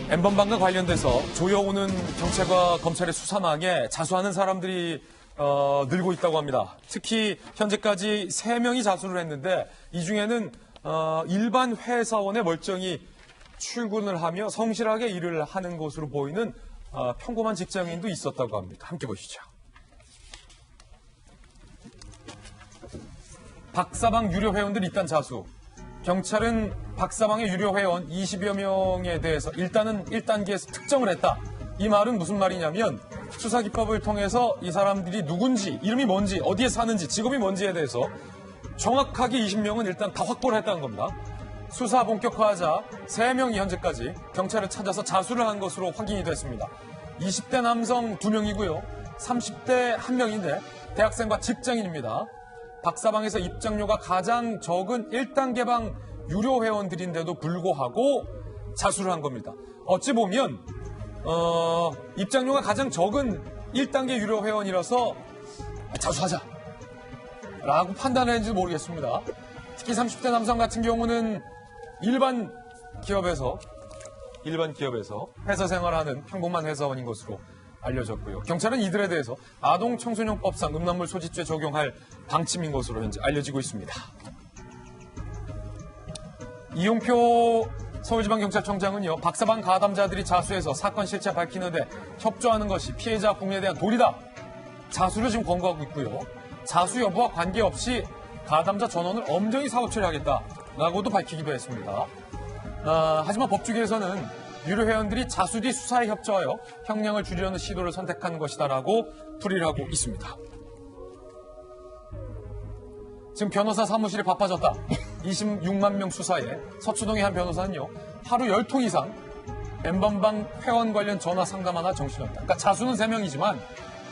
N번방과 관련돼서 조여오는 경찰과 검찰의 수사망에 자수하는 사람들이 늘고 있다고 합니다. 특히 현재까지 3명이 자수를 했는데 이 중에는 일반 회사원에 멀쩡히 출근을 하며 성실하게 일을 하는 것으로 보이는 평범한 직장인도 있었다고 합니다. 함께 보시죠. 박사방 유료 회원들이 일단 자수. 경찰은 박사방의 유료 회원 20여 명에 대해서 일단은 1단계에서 특정을 했다. 이 말은 무슨 말이냐면 수사기법을 통해서 이 사람들이 누군지, 이름이 뭔지, 어디에 사는지, 직업이 뭔지에 대해서 정확하게 20명은 일단 다 확보를 했다는 겁니다. 수사 본격화하자 3명이 현재까지 경찰을 찾아서 자수를 한 것으로 확인이 됐습니다. 20대 남성 2명이고요. 30대 1명인데 대학생과 직장인입니다. 박사방에서 입장료가 가장 적은 1단계 방 유료 회원들인데도 불구하고 자수를 한 겁니다. 어찌 보면 입장료가 가장 적은 1단계 유료 회원이라서 자수하자 라고 판단했는지도 모르겠습니다. 특히 30대 남성 같은 경우는 일반 기업에서 회사 생활하는 평범한 회사원인 것으로 알려졌고요. 경찰은 이들에 대해서 아동청소년법상 음란물 소지죄 적용할 방침인 것으로 현재 알려지고 있습니다. 이용표 서울지방경찰청장은요, 박사방 가담자들이 자수해서 사건 실체 밝히는데 협조하는 것이 피해자 공에 대한 도리다. 자수를 지금 권고하고 있고요. 자수 여부와 관계없이 가담자 전원을 엄정히 사고 처리하겠다라고도 밝히기도 했습니다. 하지만 법조계에서는 유료 회원들이 자수 뒤 수사에 협조하여 형량을 줄이려는 시도를 선택한 것이다라고 풀이를 하고 있습니다. 지금 변호사 사무실이 바빠졌다. 26만 명 수사에 서초동의 한 변호사는요, 하루 10통 이상 N번방 회원 관련 전화 상담 하나 정신없다. 그러니까 자수는 3명이지만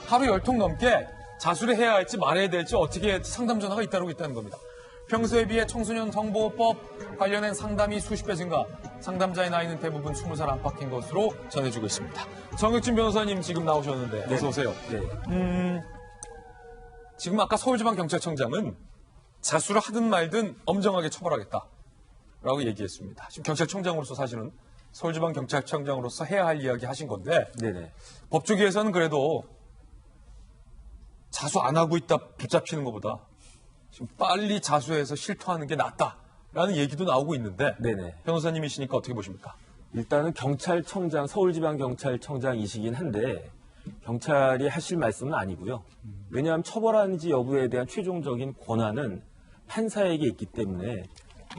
하루 10통 넘게 자수를 해야 할지 말아야 될지 어떻게 상담 전화가 잇따르고 있다는 겁니다. 평소에 비해 청소년 성보호법 관련된 상담이 수십 배 증가, 상담자의 나이는 대부분 20살 안팎인 것으로 전해지고 있습니다. 정혁진 변호사님 지금 나오셨는데 어서 오세요. 네. 지금 아까 서울지방경찰청장은 자수를 하든 말든 엄정하게 처벌하겠다라고 얘기했습니다. 지금 경찰청장으로서 사실은 서울지방경찰청장으로서 해야 할 이야기 하신 건데, 네네. 법조계에서는 그래도 자수 안 하고 있다 붙잡히는 것보다 지금 빨리 자수해서 실토하는 게 낫다라는 얘기도 나오고 있는데, 네네. 변호사님이시니까 어떻게 보십니까? 일단은 경찰청장, 서울지방경찰청장이시긴 한데 경찰이 하실 말씀은 아니고요. 왜냐하면 처벌하는지 여부에 대한 최종적인 권한은 판사에게 있기 때문에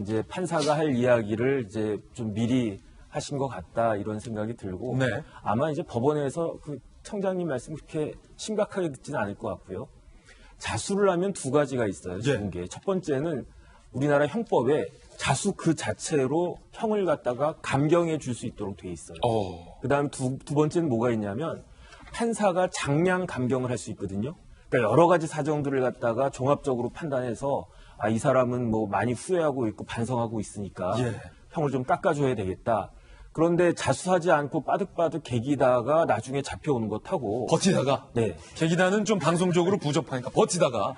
이제 판사가 할 이야기를 이제 좀 미리 하신 것 같다 이런 생각이 들고, 네. 아마 이제 법원에서 그 청장님 말씀 그렇게 심각하게 듣지는 않을 것 같고요. 자수를 하면 두 가지가 있어요. 좋은 게. 첫 번째는 우리나라 형법에 자수 그 자체로 형을 갖다가 감경해 줄 수 있도록 돼 있어요. 그다음 두 번째는 뭐가 있냐면 판사가 장량 감경을 할 수 있거든요. 그러니까 여러 가지 사정들을 갖다가 종합적으로 판단해서 이 사람은 뭐 많이 후회하고 있고 반성하고 있으니까 형을 좀 깎아줘야 되겠다. 그런데 자수하지 않고 빠득빠득 개기다가 나중에 잡혀오는 것하고 버티다가? 네. 개기다는 좀 방송적으로 부적하니까 버티다가.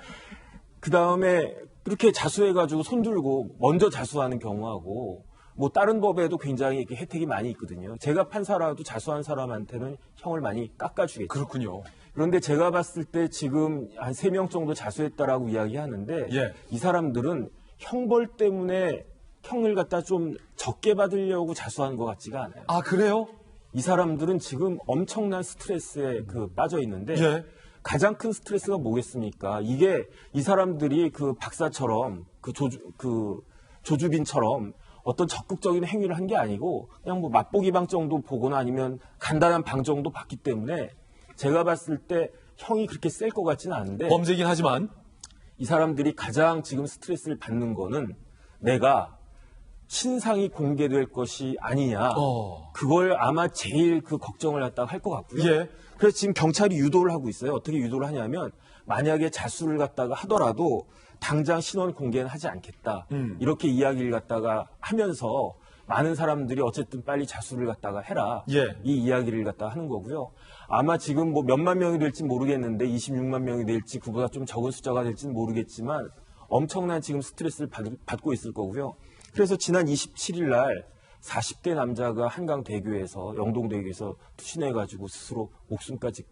그다음에 그렇게 자수해가지고 손들고 먼저 자수하는 경우하고 뭐 다른 법에도 굉장히 이렇게 혜택이 많이 있거든요. 제가 판사라도 자수한 사람한테는 형을 많이 깎아주겠죠. 그렇군요. 그런데 제가 봤을 때 지금 한 3명 정도 자수했다라고 이야기하는데 이 사람들은 형벌 때문에 형을 갖다 좀 적게 받으려고 자수하는 것 같지가 않아요. 아, 그래요? 이 사람들은 지금 엄청난 스트레스에 빠져 있는데 가장 큰 스트레스가 뭐겠습니까? 이게 이 사람들이 그 박사처럼 그 조주빈처럼 어떤 적극적인 행위를 한 게 아니고 그냥 뭐 맛보기 방 정도 보거나 아니면 간단한 방 정도 봤기 때문에 제가 봤을 때 형이 그렇게 셀 것 같지는 않은데 범죄긴 하지만 이 사람들이 가장 지금 스트레스를 받는 거는 내가 신상이 공개될 것이 아니냐. 그걸 아마 제일 그 걱정을 갖다가 할 것 같고요. 그래서 지금 경찰이 유도를 하고 있어요. 어떻게 유도를 하냐면 만약에 자수를 갖다가 하더라도 당장 신원 공개는 하지 않겠다. 이렇게 이야기를 갖다가 하면서 많은 사람들이 어쨌든 빨리 자수를 갖다가 해라. 이 이야기를 갖다가 하는 거고요. 아마 지금 뭐 몇만 명이 될지 모르겠는데 26만 명이 될지 그보다 좀 적은 숫자가 될지는 모르겠지만 엄청난 지금 스트레스를 받고 있을 거고요. 그래서 지난 27일 날 40대 남자가 한강대교에서 영동대교에서 투신해가지고 스스로 목숨까지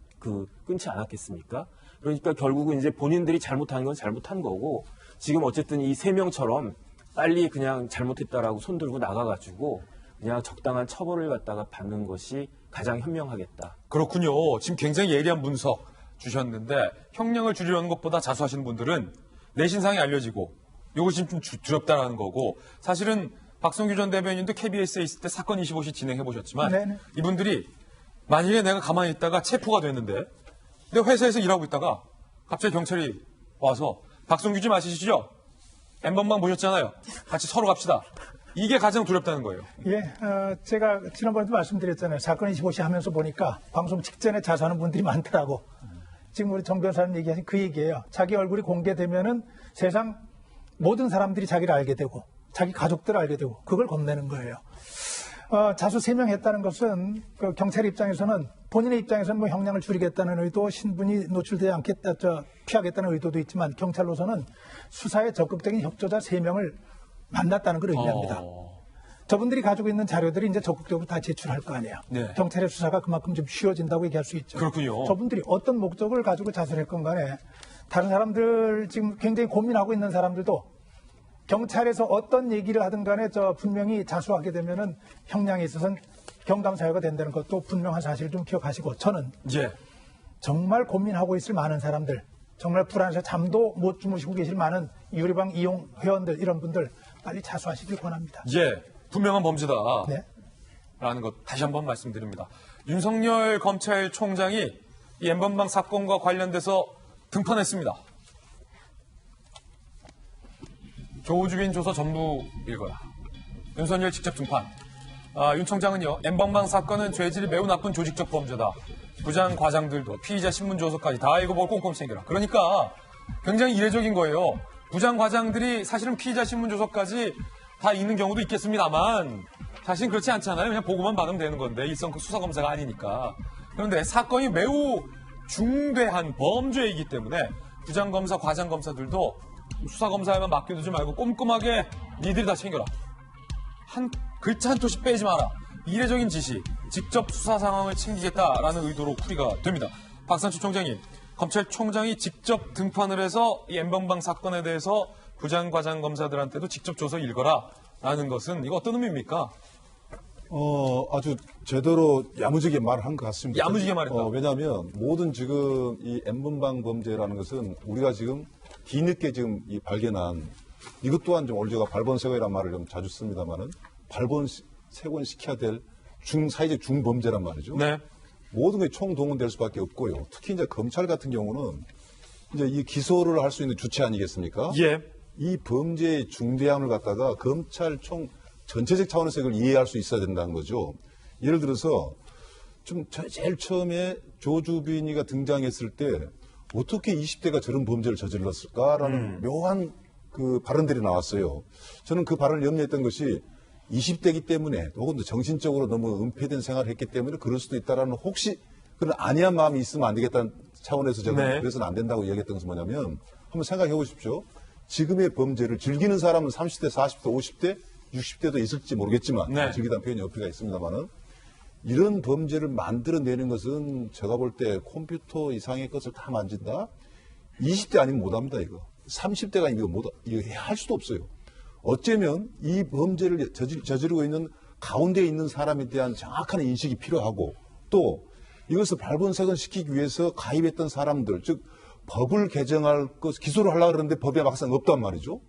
끊지 않았겠습니까? 그러니까 결국은 이제 본인들이 잘못한 건 잘못한 거고 지금 어쨌든 이 세 명처럼 빨리 그냥 잘못했다라고 손들고 나가가지고 그냥 적당한 처벌을 갖다가 받는 것이 가장 현명하겠다. 그렇군요. 지금 굉장히 예리한 분석 주셨는데 형량을 줄이려는 것보다 자수하시는 분들은 내신상이 알려지고 이것이 좀 두렵다라는 거고 사실은 박성규 전 대변인도 KBS에 있을 때 사건 25시 진행해 보셨지만 네네. 이분들이 만약에 내가 가만히 있다가 체포가 됐는데 내 회사에서 일하고 있다가 갑자기 경찰이 와서 박성규 좀 아시시죠? N번방 보셨잖아요. 같이 서로 갑시다. 이게 가장 두렵다는 거예요. 예, 제가 지난번에도 말씀드렸잖아요. 사건 25시 하면서 보니까 방송 직전에 자수하는 분들이 많더라고. 지금 우리 정 변호사님 얘기하신 그 얘기예요. 자기 얼굴이 공개되면은 세상 모든 사람들이 자기를 알게 되고 자기 가족들을 알게 되고 그걸 겁내는 거예요. 자수 3명 했다는 것은 그 경찰 입장에서는 본인의 입장에서는 뭐 형량을 줄이겠다는 의도, 신분이 노출되지 않겠다, 피하겠다는 의도도 있지만 경찰로서는 수사에 적극적인 협조자 3명을 만났다는 걸 의미합니다. 저분들이 가지고 있는 자료들이 이제 적극적으로 다 제출할 거 아니에요. 네. 경찰의 수사가 그만큼 좀 쉬워진다고 얘기할 수 있죠. 그렇군요. 저분들이 어떤 목적을 가지고 자수를 했건 간에 다른 사람들 지금 굉장히 고민하고 있는 사람들도 경찰에서 어떤 얘기를 하든 간에 분명히 자수하게 되면은 형량에 있어서는 경감사유가 된다는 것도 분명한 사실을 좀 기억하시고 저는 예. 정말 고민하고 있을 많은 사람들 정말 불안해서 잠도 못 주무시고 계실 많은 유리방 이용 회원들 이런 분들 빨리 자수하시길 권합니다. 예. 분명한 범죄다. 네. 라는 것 다시 한번 말씀드립니다. 윤석열 검찰총장이 이 N번방 사건과 관련돼서 등판했습니다. 조주빈 조서 전부 읽어라. 윤석열 직접 등판. 윤 총장은요. N번방 사건은 죄질이 매우 나쁜 조직적 범죄다. 부장 과장들도 피의자 신문 조서까지 다 읽어보고 꼼꼼히 챙겨라. 그러니까 굉장히 이례적인 거예요. 부장 과장들이 사실은 피의자 신문 조서까지 다 읽는 경우도 있겠습니다만 사실은 그렇지 않잖아요. 그냥 보고만 받으면 되는 건데 일선 수사검사가 아니니까. 그런데 사건이 매우 중대한 범죄이기 때문에 부장검사, 과장검사들도 수사검사에만 맡겨두지 말고 꼼꼼하게 니들이 다 챙겨라. 한 글자 한 토씩 빼지 마라. 이례적인 지시, 직접 수사 상황을 챙기겠다라는 의도로 풀이가 됩니다. 박상철 총장님, 검찰총장이 직접 등판을 해서 이 N번방 사건에 대해서 부장, 과장 검사들한테도 직접 줘서 읽어라라는 것은 이거 어떤 의미입니까? 아주 제대로 야무지게 말한 것 같습니다. 야무지게 말했다. 왜냐하면 모든 지금 이 N번방 범죄라는 것은 우리가 지금 뒤늦게 지금 이 발견한 이것 또한 좀 올제가 발본색원이라는 말을 좀 자주 씁니다만은 발본색원 시켜야 될 사회적 중범죄란 말이죠. 네. 모든 게 총동원될 수밖에 없고요. 특히 이제 검찰 같은 경우는 이제 이 기소를 할 수 있는 주체 아니겠습니까? 예. 이 범죄의 중대함을 갖다가 검찰총 전체적 차원에서 이걸 이해할 수 있어야 된다는 거죠. 예를 들어서 좀 제일 처음에 조주빈이가 등장했을 때 어떻게 20대가 저런 범죄를 저질렀을까라는 묘한 그 발언들이 나왔어요. 저는 그 발언을 염려했던 것이 20대이기 때문에 혹은 정신적으로 너무 은폐된 생활을 했기 때문에 그럴 수도 있다라는 혹시 그런 안이한 마음이 있으면 안 되겠다는 차원에서 제가 네. 그래서는 안 된다고 이야기했던 것은 뭐냐면 한번 생각해 보십시오. 지금의 범죄를 즐기는 사람은 30대, 40대, 50대, 60대도 있을지 모르겠지만 네. 즐기다는 표현이 어폐가 있습니다만은 이런 범죄를 만들어내는 것은 제가 볼 때 컴퓨터 이상의 것을 다 만진다? 20대 아니면 못합니다, 이거. 30대가 이거 할 수도 없어요. 어쩌면 이 범죄를 저지르고 있는 가운데에 있는 사람에 대한 정확한 인식이 필요하고 또 이것을 발본색원 시키기 위해서 가입했던 사람들, 즉 법을 개정할 것, 기소를 하려고 그러는데 법에 막상 없단 말이죠.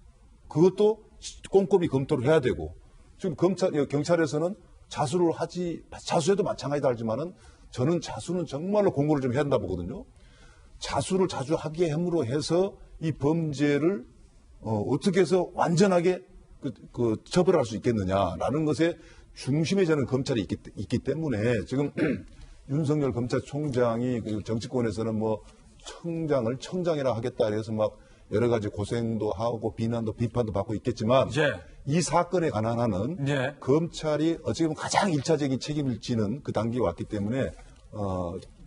그것도 꼼꼼히 검토를 해야 되고 지금 경찰에서는 자수해도 마찬가지다 하지만은 저는 자수는 정말로 공부를 좀 해야 한다 보거든요. 자수를 자주 하게 함으로 해서 이 범죄를 어떻게 해서 완전하게 처벌할 수 있겠느냐라는 것에 중심에 저는 검찰이 있기 때문에 지금 윤석열 검찰총장이 정치권에서는 뭐 청장이라 하겠다 해서 막 여러 가지 고생도 하고 비난도 비판도 받고 있겠지만 예. 이 사건에 관한 한은 예. 검찰이 어찌 보면 가장 일차적인 책임을 지는 그 단계에 왔기 때문에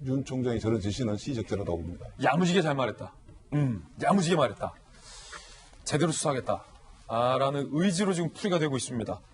윤 총장의 저런 지시는 시의적절하다고 봅니다. 야무지게 잘 말했다. 야무지게 말했다. 제대로 수사하겠다. 라는 의지로 지금 풀이가 되고 있습니다.